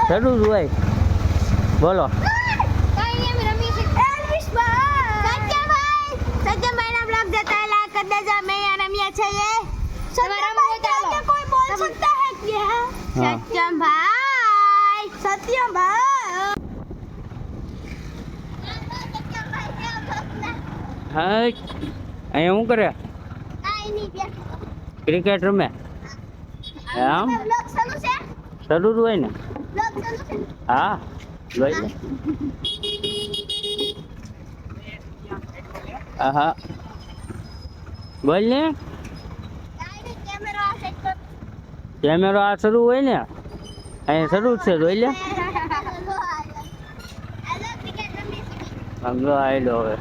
શરૂ જ હોય. બોલો. सत्यम भाई હા અહીંયા શું કરે? ક્રિકેટ રમે. આમ શરૂ જ હોય ને. હા લઈ લે. હા બોલ ને. કેમેરો આ શરૂ હોય ને. અહીંયા શરૂ જ છે જોઈ લે. સમજો આવેલો હવે.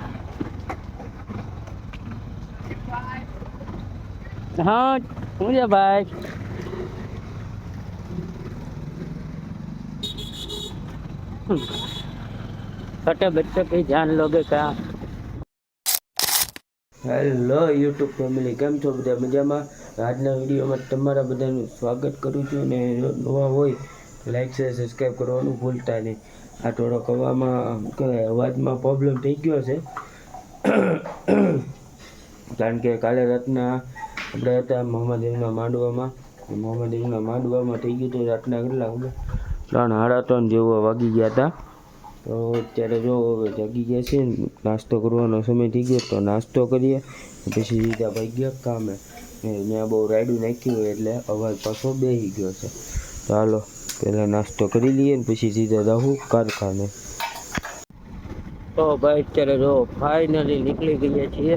हाँ मुझे भाई छोटे बच्चों की जान लोगे क्या? હેલો યુટ્યુબ ફેમિલી, કેમ છો બધા? મજામાં? આજના વિડીયોમાં તમારા બધાનું સ્વાગત કરું છું. અને નવા હોય લાઈક શેર સબસ્ક્રાઈબ કરવાનું ભૂલતા નહીં. આ થોડોક અવાજમાં પ્રોબ્લેમ થઈ ગયો છે. કારણ કે કાલે રાતના આપણે હતા મોહમ્મદના માંડવામાં થઈ ગયું હતું. રાતના કેટલા 3:30 જેવો વાગી ગયા હતા. તો અત્યારે જો હવે જાગી ગયા છે, નાસ્તો કરવાનો સમય થઈ ગયો. તો નાસ્તો કરીએ પછી સીધા ભાઈ ગયા કામે. ત્યાં બહુ રાયડું નાખ્યું હોય એટલે અવાજ પાછો બેસી ગયો છે. તો હાલો પહેલાં નાસ્તો કરી લઈએ ને પછી સીધા જાઉં કારખાને. તો ભાઈ અત્યારે જો ફાઇનલી નીકળી ગયા છીએ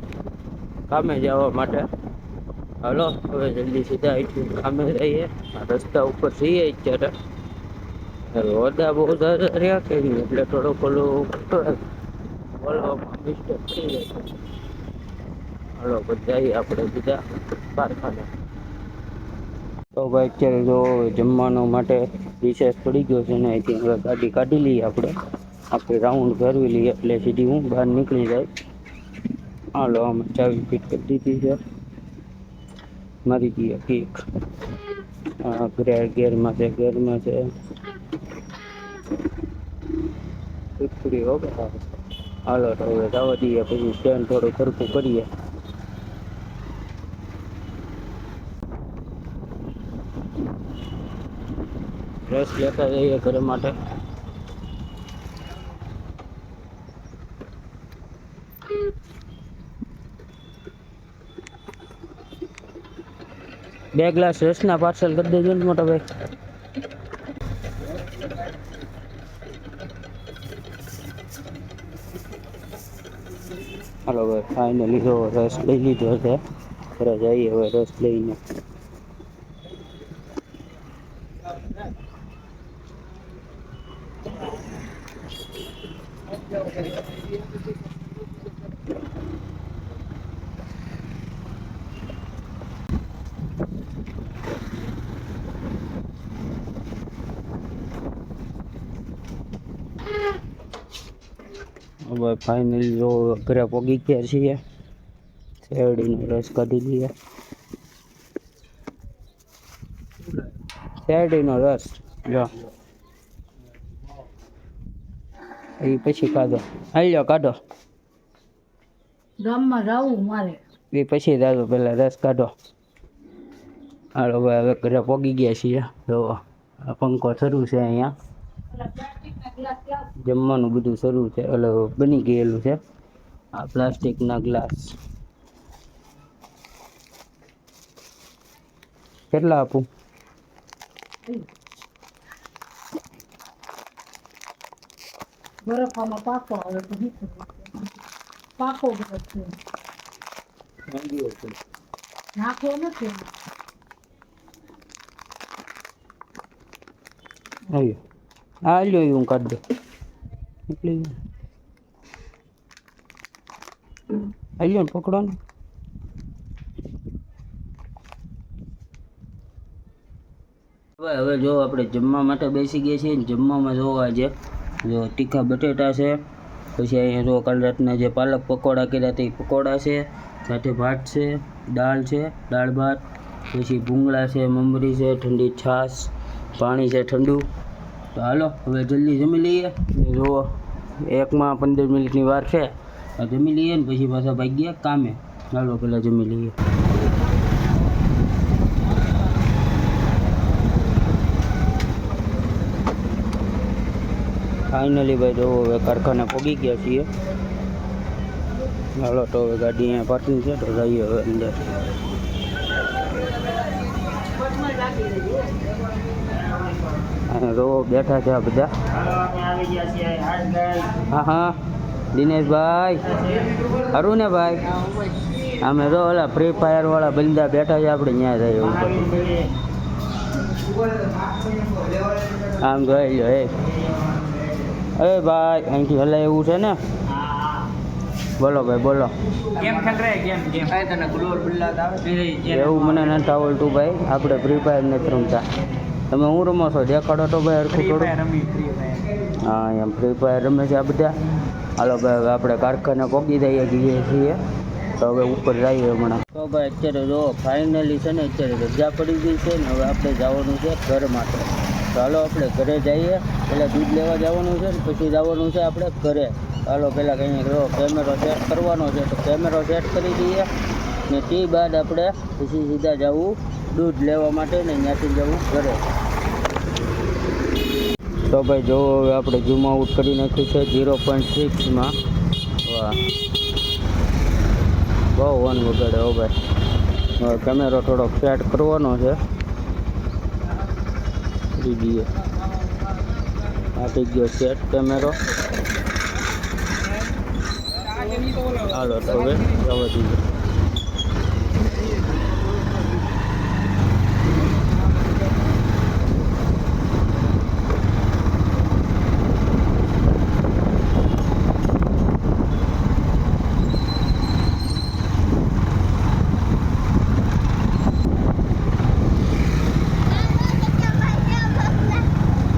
કામે જવા માટે. હાલો હવે જલ્દી સીધા અહીંથી કામે જઈએ. રસ્તા ઉપર જઈએ અત્યારે. ઓદા બહુ રહ્યા કે નહીં એટલે થોડુંક બોલવામાં મિસ્ટેક થઈ જાય. હાલો બધા આપણે બીજા કારખાને. તો ભાઈ અત્યારે જો જમવાનો માટે રિસેસ પડી ગયો છે ને અહીંથી હવે ગાડી કાઢી લઈએ. આપણે રાઉન્ડ ફેરવી લઈએ એટલે સીધી હું બહાર નીકળી જાય. હાલો અમે ચાવી ફિટ કરી દીધી છે. મારી ગઈ કેક ગેરમાં છે પીપળી હો. હાલો તો હવે જવા દઈએ પછી સ્ટેન્ડ થોડું સરખું કરીએ. રસ લેતા જઈએ ઘર માટે. બે ગ્લાસ રસના પાર્સલ કરી દેજો ને મોટા ભાઈ. હાલો ભાઈ ફાઇનલી જો રસ લઈ લીધો છે. ઘરે જઈએ હવે રસ લઈને. હવે ફાઇનલી જો ઘરે પગી ગયા છીએ. શેરડીનો રસ કાઢી લઈએ. શેરડીનો રસ જો એ પછી કાઢો. હાલ્યો કાઢો. ગામમાં જાવું મારે એ પછી દાદો પેલા રસ કાઢો. હાલો ભાઈ હવે ઘરે પગી ગયા છીએ. જો આ પંખો શરૂ છે અહીંયા. જમવાનું બધું શરૂ છે એટલે બની ગયેલું છે. આ પ્લાસ્ટિકના ગ્લાસ કેટલા આપું? બરફમાં પાકો આવે તો પાકો બરફ છે. નાખો નથી. હા લ્યો હું કાઢી દઉં. એટલી લ્યો ને પકડો ને. હવે જો આપણે જમવા માટે બેસી ગયા છીએ. જમવામાં જો આજે જો તીખા બટેટા છે. પછી અહીંયા જો કાલ રાતના જે પાલક પકોડા કર્યા તે પકોડા છે. સાથે ભાત છે, દાળ છે, દાળ ભાત. પછી ભૂંગળા છે, મમરી છે, ઠંડી છાશ, પાણી છે ઠંડુ. તો હાલો હવે જલ્દી જમી લઈએ. જુઓ 1 માં 15 મિનિટની વાર છે. જમી લઈએ ને પછી પાછા ભાગ્યા કામે. ચાલો પેલા જમી લઈએ. ફાઇનલી ભાઈ જો હવે કારખાને પહોંચી ગયા છીએ. ચાલો તો હવે ગાડી અહીંયા પાર્કિંગ છે તો જઈએ હવે અંદર. રો બેઠા છે આ બધા. હા હા દિનેશભાઈ સારું ને ભાઈ. અમે તો ઓલા ફ્રી ફાયર વાળા બંદા બેઠા છે આપણે ત્યાં જઈએ ઉપર. આમ જોઈ લો એ ભાઈ અહીંથી હલાય એવું છે ને. બોલો ભાઈ બોલો. એવું મને નથી આવડતું ભાઈ. આપણે ફ્રી ફાયર નથી રમતા. તમે હું રમો છો દેખાડો તો ભાઈ હરખું થોડું. હા એમ ફ્રી ફાયર રમે છે આ બધા. હાલો ભાઈ હવે આપણે કારખાને પહોંચી જઈએ છીએ તો હવે ઉપર જઈએ હમણાં. તો ભાઈ અત્યારે જો ફાઇનલી છે ને અત્યારે રજા પડી ગઈ છે ને હવે આપણે જવાનું છે ઘર માટે. ચાલો આપણે ઘરે જઈએ. પહેલાં દૂધ લેવા જવાનું છે ને પછી જવાનું છે આપણે ઘરે. ચાલો પહેલાં કંઈ કેમેરો સેટ કરવાનો છે તો કેમેરો સેટ કરી દઈએ ને તે બાદ આપણે પછી સીધા જવું દૂધ લેવા માટે ને ત્યાંથી જવું ઘરે. તો ભાઈ જો હવે આપણે ઝૂમ આઉટ કરી નાખ્યું છે 0.6માં. વાહ બહુ વન વગાડે હો ભાઈ. હવે કેમેરો થોડોક સેટ કરવાનો છે. દીદીએ આ થઈ ગયો સેટ કેમેરો. હાલો તો હવે જવા દઈએ.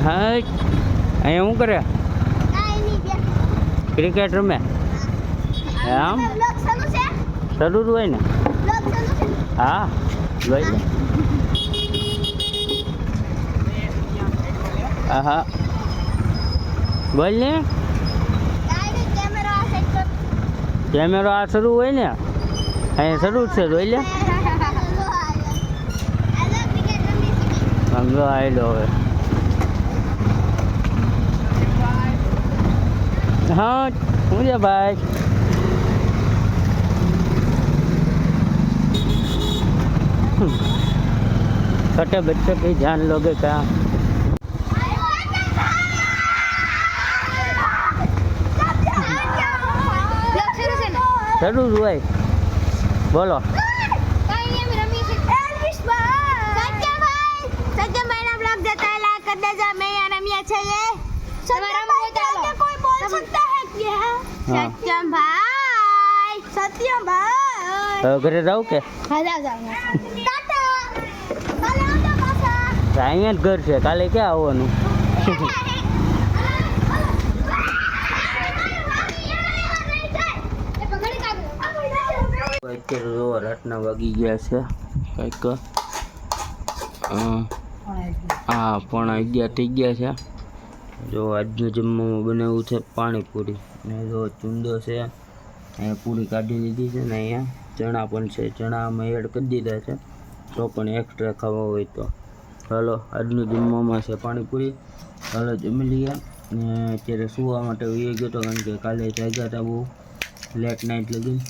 હા અહીંયા શું કરે? ક્રિકેટ રમે એમ? શરૂ હોય ને? હા જોઈ લે. હા હા બોલ ને. કેમેરો આ શરૂ હોય ને અહીંયા શરૂ જ છે જોઈ લે. સમજો આવેલો હવે. हाँ मुझे भाई छोटे बच्चों की जान लोगे क्या? शरू हुआ बोलो. सत्यम भाई ઘરે જાવ કે અહીંયા જ ઘર છે કાલે ક્યાં આવવાનું? અત્યારે જો રાતના વાગી ગયા છે કંઈક 11:30 થઈ ગયા છે. જો આજનું જમવામાં બનાવ્યું છે પાણીપુરી ને જો ચૂંદો છે. અહીંયા પૂરી કાઢી લીધી છે ને અહીંયા ચણા પણ છે. ચણા અમે એડ કરી દીધા છે તો પણ એક્સ્ટ્રા ખાવા હોય તો. ચાલો આજનું જમવામાં છે પાણીપુરી. ચાલો જમી લઈએ. ને અત્યારે સુવા માટે વહી ગયો હતો કારણ કે કાલે જાગ્યા હતા બહુ લેટ નાઇટ લગી.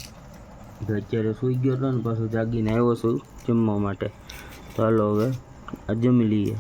તો અત્યારે સૂઈ ગયો હતો ને પાછું જાગીને આવ્યો છું જમવા માટે. ચાલો હવે આ જમી લઈએ.